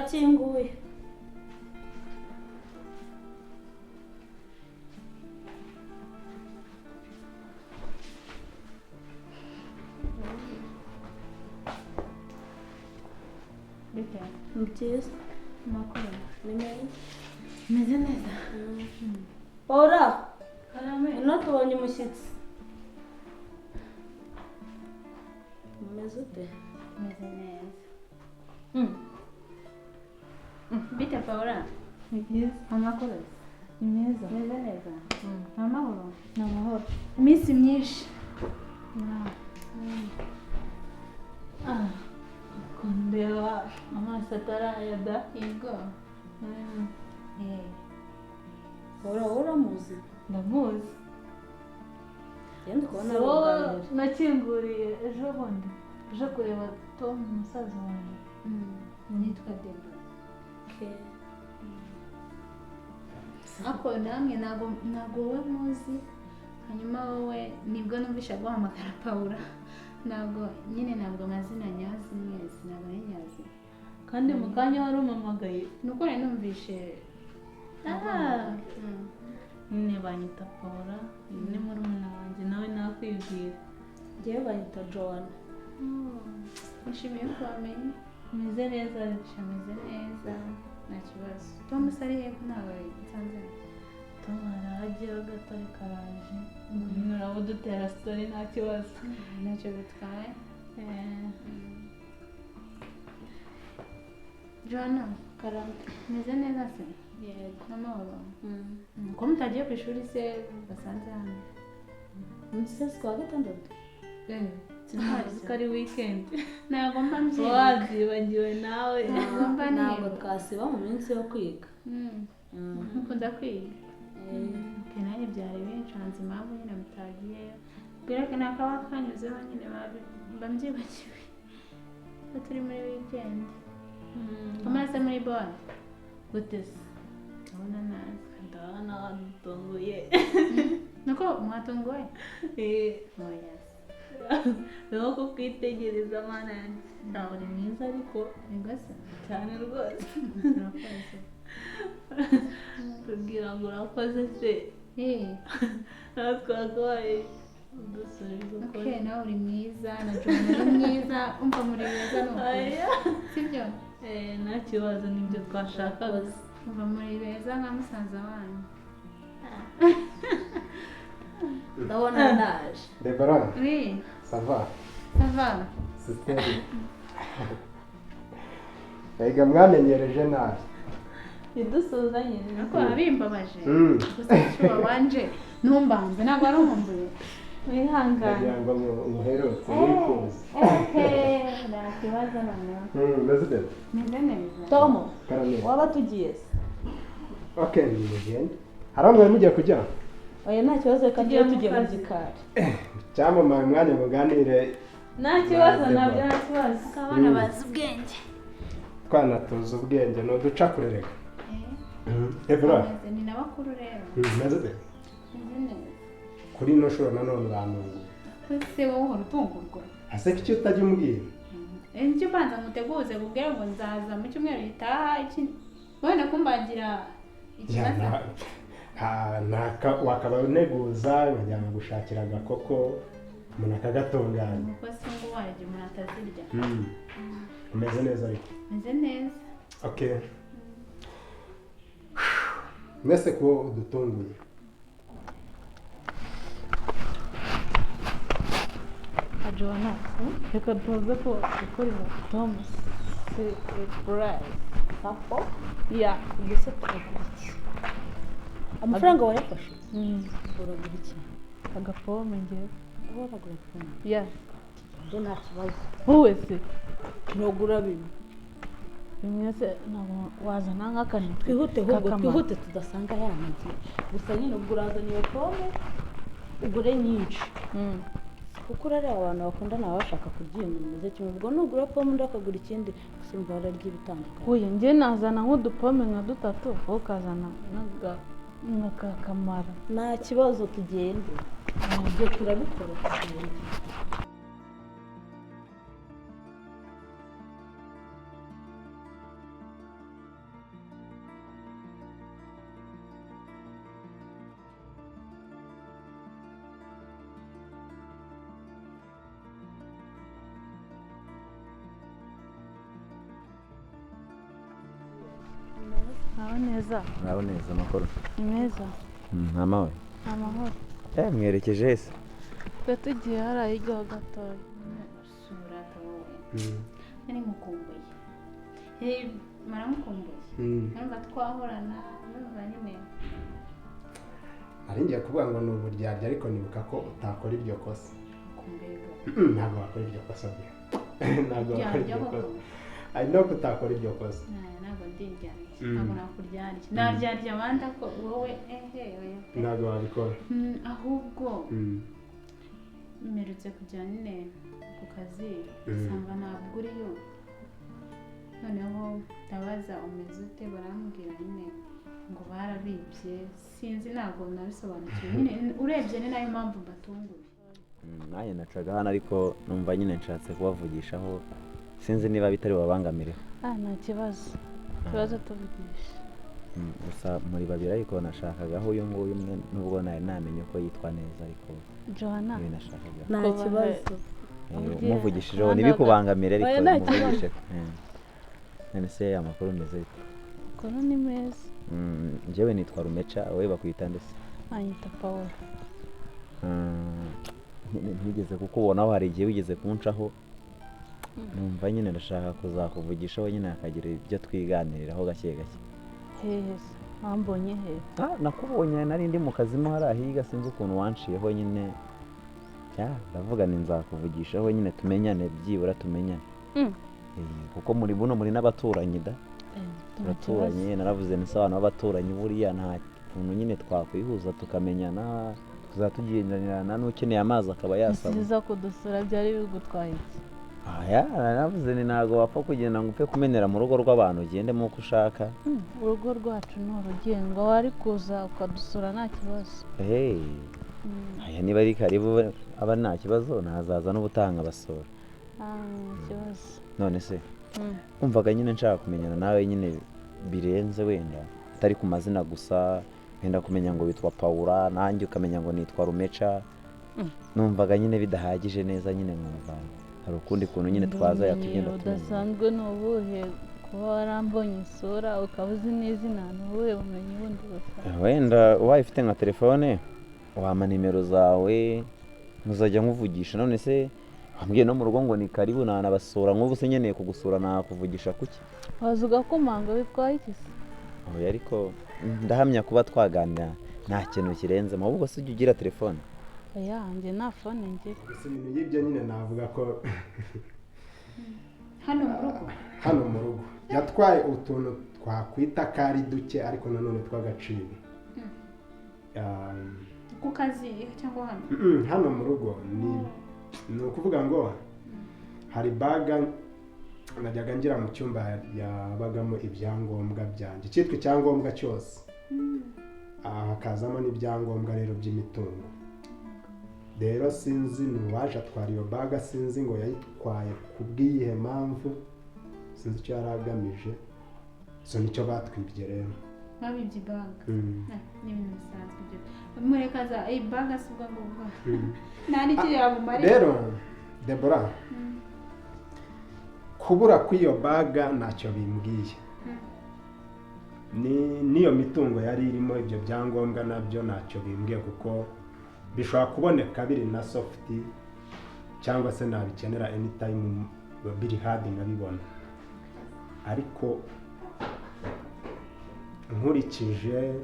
Urakinguye. Bite? Mtiza. Makuru. Meze neza. Paula. Karame. Unatubonye umushyitsi. Meze ute? Meze neza. Bite Paula? Ni byiza. Amakuru. Ni meza. Meze neza. Amahoro. Ni amahoro. Iminsi myinshi. Kundeba amaso atarayada. Yego. Paula uramuzi? Ndamuzi. Yenda kubona So abaganira. nakinguriye ejo bundi. Uje kureba Tom umusaza wanjye. Nitwa Debra. Okay. Ako namwe ntago wowe muzi. Hanyuma wowe nibwo numvisha guhamagara Paula. Ntabwo amazina nyazi mwese ntabwo nyazi. Kandi mu kanya wari umamagaye. Nuko nari numvishe. Nyine banyita Paula, ni murumuna wanjye nawe nakwibwira. Ngewe banyita Joanna. Nishimiye ko wamenye. Meze neza ariko. Shameze neza nta kibazo. Tom sari heko nawe nsanze. Tom arahagiye agatari karaje. Nyine urabo dutera story nta kibazo. Ntacyo bitwaye. Joanna, Karame. meze neza se? Yego. N'amahoro. Ko mutagiye ku ishuri se basanze hano? Umusesi kwa gatandatu. Sinazi ko ari weekend. Ntabwo mba mbyibuka. Wazibagiwe nawe. Ntabwo twasiba mu minsi yo kwiga. Ukunda kwiga? Nanjye byari binshanze impamvu nyine mutagiyeyo. Bireke nakaba kanyuzeho nyine mba mbyibagiwe. Ko turi muri weekend. Kamase muri board. Gute se? Ndabona nazi. Ndabona wadutunguye. Nuko mwatunguwe? Oya. Niho kukwitegereza mana yanjye. Ndaho ni mwiza ariko Nigase? cyane rwose. Turakoze. Kugira ngo urakoze se. Natwe twakabaye udusore gukora. Okay, nawe uri mwiza na Joanna uri mwiza. Umva muri beza nuko. Sibyo? Nta kibazo nibyo twashakaga. Umva muri beza nka musaza wanyu. Ndabona ndaje. Ibara. Oui. Ça va? Ça va? Super. Ega mwamenyereje nabi. Idusuzanye. Ako abimbabaje. Gusa cyo wanje ntumbanze ntabwo ari umumbuye. Wihangane. Kugira ngo muherutse nikuze. Nta kibazo noneho. Meze Meze neza. Tomo, Karame. waba tugiye se? Okay, nimugende. Hari umwe mugiye kujya? Oya nta kibazo reka tugiye mu gikari. Cyamamaye umwanya muganire. Nta kibazo nabyo nta kibazo. Abana bazi ubwenge. Twanatuza ubwenge no duca kurereka. Ibara. Ni nabakuru rero. Meze Meze neza. kuri no shuro nanone urantungu. Ese wowe uhora utungurwa. Ase ko utajya umbwira. Nicyo banza muteguze kubwira ngo nzaza mu cyumweru gitaha iki. Wenda kumbagira ikibazo. Wakaba uneguza nkajya gushakira agakoko umuntu akagatunganya. Nuko se ngo warije umuntu atazirya. Umeze neza ariko. Meze neza. Okay. Mwese ko udutunguye. Joanna, reka tuze ko ukorera Thomas surprise. Hapo? Ya, gusa tukakurikiye. Amafaranga wayafashe? Uragura iki? Agapome ngewe. Uragura pome? Ya. Ndo nta kibazo. Wowe se? Uragura bimwe. Bimwe se ntabwo wazana nk'akane. Twihute tudasanga yanagiye. Gusa nyine ubwo urazana iyo pome ugure nyinshi. Kuko urareba abantu bakundana baba bashaka kurya ibintu bimeze kimwe. Ubwo nugura pome undi akagura ikindi gusa umva bararya ibitandukanye. Oya njye nazana nk'udupome nka dutatu wowe ukazana n'akakamara. Nta kibazo tugende. Ibyo turabikora tugende. Muraho neza amakuru. Ni meza. Amahoro. Amahoro. Mwerekeje hese? Twe tugiye hariya hirya gatoya. Sura tawowe. Nari mukumbuye. Maramukumbuye. Numva twahorana numva nyine. Ari ngiye kuvuga ngo ni uburyarya ariko nibuka ko utakora iryo kosa. Kumbega. Ntabwo wakora iryo kosa bya. Ntabwo wakora iryo kosa. Ari no kutakora iryo kosa. Ntabwo ndinjyanye. Ntabwo nakuryarya. Naryarya abandi ko wowe oya. Ntabwo wabikora. Ahubwo mperutse kujya nyine ku kazi usanga ntabwo uriyo. Noneho ndabaza umeze ute barambwira nyine ngo barabibye sinzi ntabwo nabisobanukiwe nyine urebye ni nayo mpamvu mbatunguye. Naye nacaga hano ariko numva nyine nshatse kubavugishaho sinzi niba bitari babangamire. Nta kibazo tuvugisha. Gusa muri babiri ariko nashakagaho uyu nguyu umwe nubwo nawe namenye ko yitwa neza ariko Joanna nashakaga nta kibazo. Umuvugishijeho ntibikubangamire ariko umuvugishe. None se amakuru meze bite? Amakuru ni meza. Njyewe nitwa Rumeca, wowe bakwita ndetse? Anyita Paula. Ntigeze kukubonaho hari igihe wigeze kuncaho. Numva nyine ndashaka kuzakuvugishaho nyine akagira ibyo twiganiriraho gake gake. Heza, wambonye he? Nakubonye nari ndi mu kazi mo hariya higa sinzi ukuntu wanciyeho nyine. Ndavuga ni nzakuvugishaho nyine tumenyane byibura tumenyane. Kuko muri buno muri n'abaturanyi da. Turaturanyi naravuze n'isabana w'abaturanyi buriya nta kuntu nyine twakwihuza tukamenyana tuzatugendanirana n'ukeneye amazi akaba yasaba. Siza kudusura byari bigutwaye iki? Naravuze ni ntago wapfa kugenda ngo upfe kumenera mu rugo rw'abantu ugende mu uko ushaka. Urugo rwacu ni urugengo wari kuza ukadusura nta kibazo. Niba ari karibu aba nta kibazo ntazaza n'ubutanga basura. Kibazo. None se umvaga nyine nshaka kumenyana nawe nyine birenze wenda atari ku mazina gusa wenda kumenya ngo witwa Paula nanjye ukamenya ngo nitwa Rumeca. Numvaga nyine bidahagije neza nyine nkumva hari ukundi kuntu nyine twaza yatugenda tumenya. Udasanzwe ni ubuhe kuba warambonye isura ukaba uzi n'izina ni ubuhe bumenyi bundi gusa? Wenda ubaye ufite nka telefone wampa nimero zawe muzajya nkuvugisha. None se wambwiye no mu rugo ngo ni karibu nanabasura nk'ubu se nkeneye kugusura nakuvugisha kuki? Waza ugakomanga witwaye iki se? Ariko ndahamya kuba twaganira nta kintu kirenzemo ahubwo se ujya ugira telefone? Njye nta fone ngira. Gusa ibintu y'ibyo nyine navuga ko Hano mu rugo? Hano mu rugo yatwaye utuntu twakwita kari duke ariko nanone tw'agaciro. Ku kazi cyangwa hano? Hano mu rugo ni ukuvuga ngo hari baga najyaga ngira mu cyumba yabagamo ibyangombwa byanjye cyitwa icyangombwa cyose. Hakazamo n'ibyangombwa rero by'imitungo. Rero sinzi ni uwaje atwara iyo baga sinzi ngo yayitwaye kubw'iyihe mpamvu sinzi icyo yari agamije. So nicyo batwibye rero. Babibye baga. Ni ibintu bisanzwe ibyo. Murekaza baga si ubwo ngubwo. Nta n'icyo yabumarira. Rero Debora kubura kw'iyo baga ntacyo bimbwiye. Niyo mitungo yari irimo ibyo byangombwa nabyo ntacyo bimbwiye kuko bishobora kuboneka biri na soft cyangwa se nabikenera anytime biri hard nkabibona. Ariko nkurikije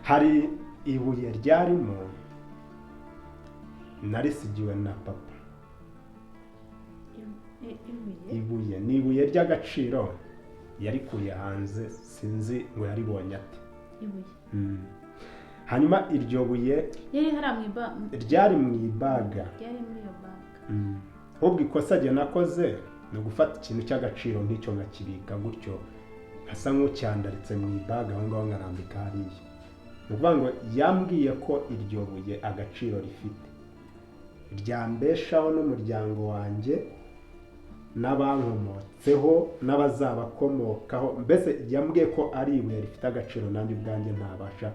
hari ibuye ryarimo narisigiwe na papa. Ibuye ni ibuye ry'agaciro yarikuye hanze sinzi ngo yaribonye ate. Hanyuma iryo buye ryari mu ibaga. Ubwo ikosa rye nakoze ni ugufata ikintu cy'agaciro nk'icyo ngakibika gutyo hasa nk'ucyandaritse mu ibaga aho ngaho nkarambika hariya. Ni ukuvuga ngo yambwiye ko iryo buye agaciro rifite ryambeshaho n'umuryango wanjye n'abankomotseho n'abazabakomokaho. Mbese yambwiye ko ari ibuye rifite agaciro nanjye ubwanjye ntabasha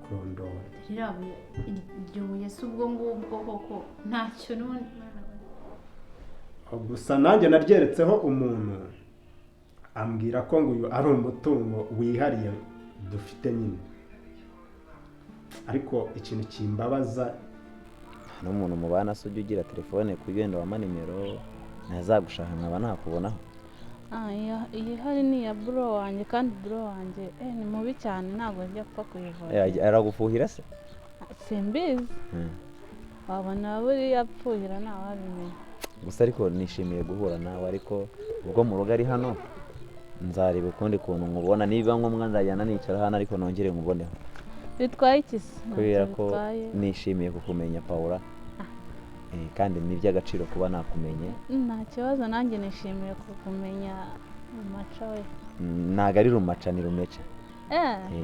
kurondora. Iryo buye si ubwo ngubwo koko ntacyo n'ubundi. Gusa nanjye naryeretseho umuntu ambwira ko ngo uyu ari umutungo wihariye dufite nyine, ariko ikintu kimbabaza n'umuntu mubana se ujya ugira telefone ku genda wama nimero ntazagushaka nkaba nakubonaho. iyi hari ni iya bro wanjye kandi bro wanjye ni mubi cyane ntabwo njya gupfa kuyivura. Aragufuhira se? Simbizi. Wabona buri yapfuhira ntawabimenya. Gusa ariko nishimiye guhura nawe, ariko ubwo mu rugo ari hano nzareba ukundi kuntu nkubona, niba ngombwa nzajyana nicara hano ariko nongere nkuboneho. Bitwaye iki se? Kubera ko nishimiye kukumenya Paula, kandi ni iby'agaciro kuba nakumenye. Nta kibazo, nanjye nishimiye kukumenya Rumeca we. Ntago ari Rumeca, ni Rumeca.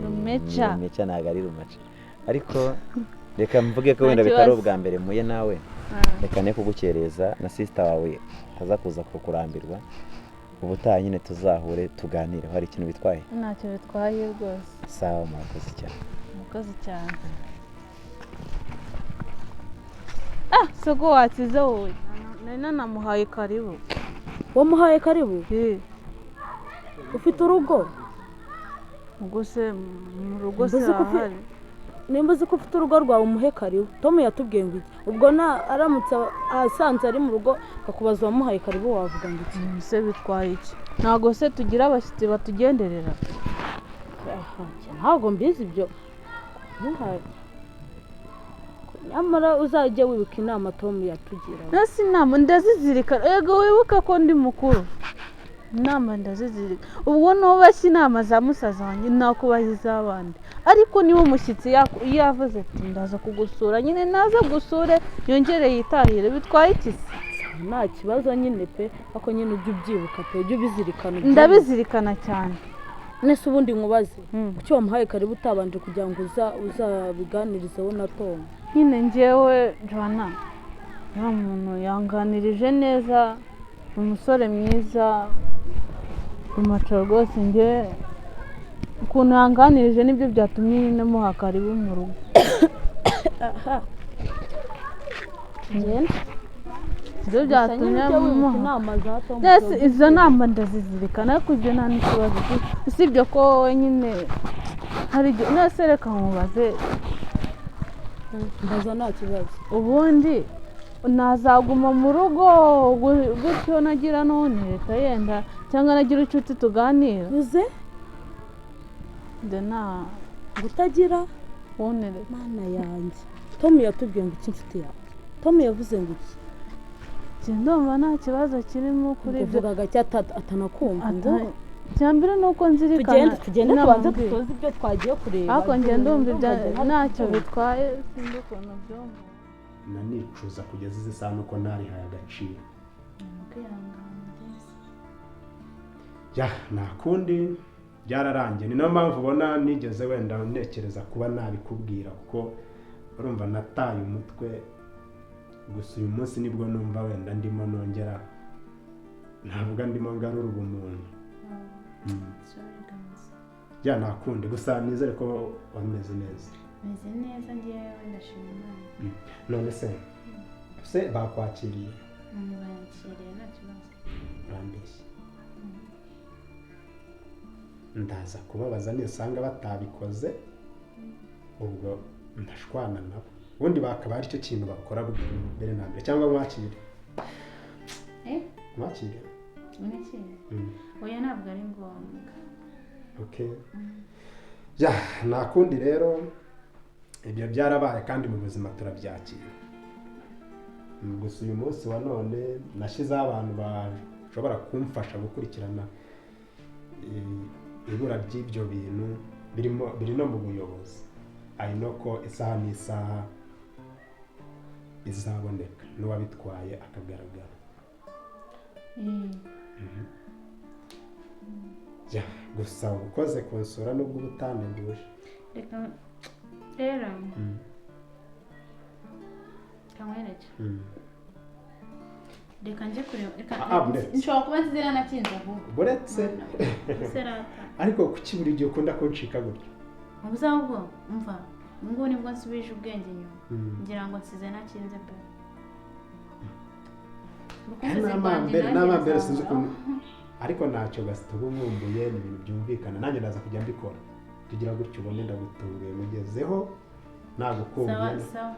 Rumeca. Rumeca ntago ari Rumeca, ariko reka mvuge ko wenda bitari ubwa mbere muye nawe, reka ne kugukereza na sister wawe taza kuza kukurambirwa, ubutaha nyine tuzahure tuganire. Hari ikintu bitwaye? Ntacyo bitwaye rwose. Sawa, murakoze cyane. Murakoze cyane. Soko watsize wowe. Nari namuhaye karibu. Wamuhaye karibu? Ufite urugo? Ubwo se mu rugo se ahari. Nimba uzi ko ufite urugo rwawe umuhe karibu. Tom yatubwiye ngo iki? Ubwo aramutse asanze ari mu rugo akakubaza wamuhaye karibu wavuga ngo iki? Se bitwaye iki? Ntago se tugira abashyitsi batugenderera. Ntabwo mbizi ibyo. Muhaye. Nyamara uzajya wibuka inama Tom yatugira. Nasi inama ndazizirikana. Yego wibuka ko ndi mukuru. Inama ndazizirika. Ubwo nubashye inama za musaza wanjye nakubahiza abandi. Ariko niba umushyitsi yavuze ati ndaza kugusura, nyine naza gusure yongere yitahire. Bitwaye iki se? Nta kibazo nyine pe, ako nyine ujye ubyibuka pe, ujye ubizirikana. Ndabizirikana cyane. Nese ubundi nkubaze kuki wamuhaye karibu utabanje kugira ngo uzabiganirizeho na Tom? Nyine njyewe Joanna, nta muntu yanganirije neza, umusore mwiza, Rumeca rwose. Njye ukuntu yanganirije nibyo byatumye nyine muha karibu mu rugo. Ibyo byatumye inama za Tom. Izo nama ndazizirikana, ariko ibyo nta n'ikibazo. Usibye ko wowe nyine hari igihe nese reka nkubaze. Mbaza nta kibazo. Ubundi nazaguma mu rugo gutyo nagira none leta yenda cyangwa nagira inshuti tuganira? Uze? Nta gutagira wonere. Mana yanjye. Tom yatubwiye ngo iki inshuti yawe? Tom yavuze ngo iki? Ndumva nta kibazo kirimo kuri ibyo. Uvugaga cyo atanakumva ngo cyambere nuko nzirikana. Tugende tubanze dutoze ibyo twagiye kureba. Ariko njye ndumva ntacyo bitwaye, sindi ukuntu byumva. Nanicuza kugeza izi saha nuko ntarihaye agaciro. Nakundi byararangiye, ni nayo mpamvu ubona nigeze wenda ntekereza kuba nabikubwira, kuko urumva nataye umutwe. Gusa uyu munsi nibwo numva wenda ndimo nongera, ntabwo ndimo ngarura ubumuntu. Nakundi gusa nizere ko wameze neza. Meze neza njyewe ndashima Imana. None se bakwakiriye? Banyakiriye nta kibazo. Urambeshye. Ndaza kubabaza nisanga batabikoze, ubwo ndashwana nabo. Ubundi bakaba ari cyo kintu bakora mbere na mbere, cyangwa mwakire? Mwakire? Oya ntabwo ari ngombwa. Okay. Nakundi rero ibyo byarabaye kandi mu buzima turabyakira. Gusa uyu munsi wa none nashizeho abantu bashobora kumfasha gukurikirana ibura ry'ibyo bintu biri no mu buyobozi. Ari ko isaha n'isaha izaboneka n'uwabitwaye akagaragara. Gusa ukoze kunsura nubwo ubutaneguje. Reka rero kamwereke. Reka nje kureba. Nshobora kuba nzira nakinze ahubwo. Buretse. Ariko kuki buri gihe ukunda kuncika gutyo? Ubuzabwo umva. Ngo nibwo nsubije ubwenge nyuma. Ngira ngo nsize nakinze pe. N'amambere sinzi ukuntu ariko ntacyo gasito ubumbuye ni ibintu byumvikana nanjye ndaza kujya mbikora tugira gutyo ubone ndagutunguye mugezeho nagukumbuye sawa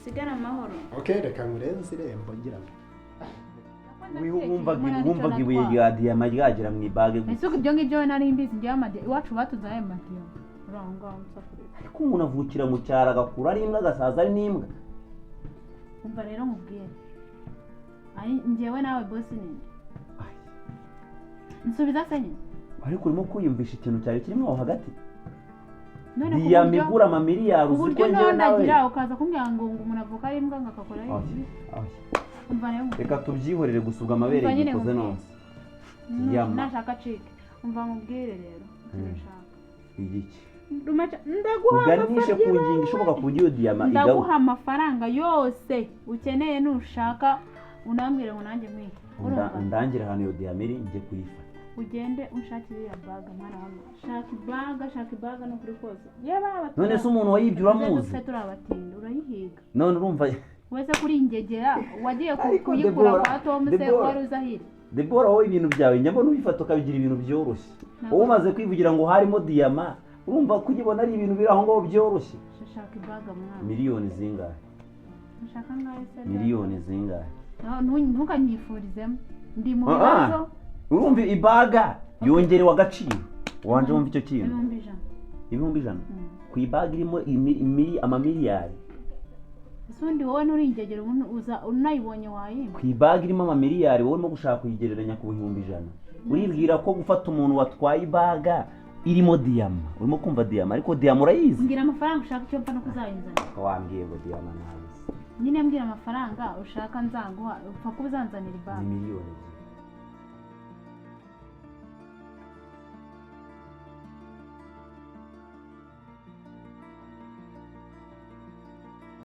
sigara amahoro okay reka ngurenze irembo ngira ngo wumvaga ibuye rya diyama ryagera mu ibage gusa ese ibyo ngibyo we nari mbizi njyewe iwacu batuzaye amadiyo urangwa musafuri ariko umuntu avukira mu cyaro agakura ari imbwa agasaza ari n'imbwa umva rero nkubwire njyewe nawe bosi nini nsubiza se nyine ariko urimo kwiyumvisha ikintu cyari kirimo aho hagati diyama igura amamiliyari uzi ko njyewe nawe nagira ukaza kumbwira ngo umuntu avuka ari imbwa ngakakora reka tubyihorere gusa ubwo amabere yikoze nonse nashaka acike umva nkubwire rero nshaka igiki Rumeca uganishe ku ngingo ishoboka ku buryo diyama igaruka ndaguha amafaranga yose ukeneye nushaka unambwire ngo nanjye mwite ndangira ahantu iyo diyama iri njye kuyifata ugende unshakire iriya baga mwana hamwe shaka ibaga no kuri kose none se umuntu wayibye uramuzi turabatinda urayihiga none urumva wese kuri ingegera wagiye kuyikura kwa Tom se wari uzahire Debora wowe ibintu byawe nyabona ubifata ukabigira ibintu byoroshye wowe umaze kwivugira ngo harimo diyama urumva kugibona ari ibintu biri aho ngaho byoroshye shaka ibaga mwana miliyoni zingahe ushaka ngahe se miliyoni zingahe ntukanyifurizemo ndi mu bibazo urumva ibaga yongerewe agaciro wanje wumva icyo kintu ibihumbi ijana ku ibaga irimo amamiliyari isundi wowe nuringegera unayibonye wayimba ku ibaga irimo amamiliyari wowe urimo gushaka kuyigereranya ku bihumbi ijana uribwira ko gufata umuntu watwaye ibaga irimo diyama urimo kumva diyama ariko diyama urayizi mbwira amafaranga ushaka icyo mpfa no kuzayinzana wambwiye ngo diyama ntabizi nyine mbwira amafaranga ushaka nzanguha upfa kuba uzanzanira ibaga ni miliyoni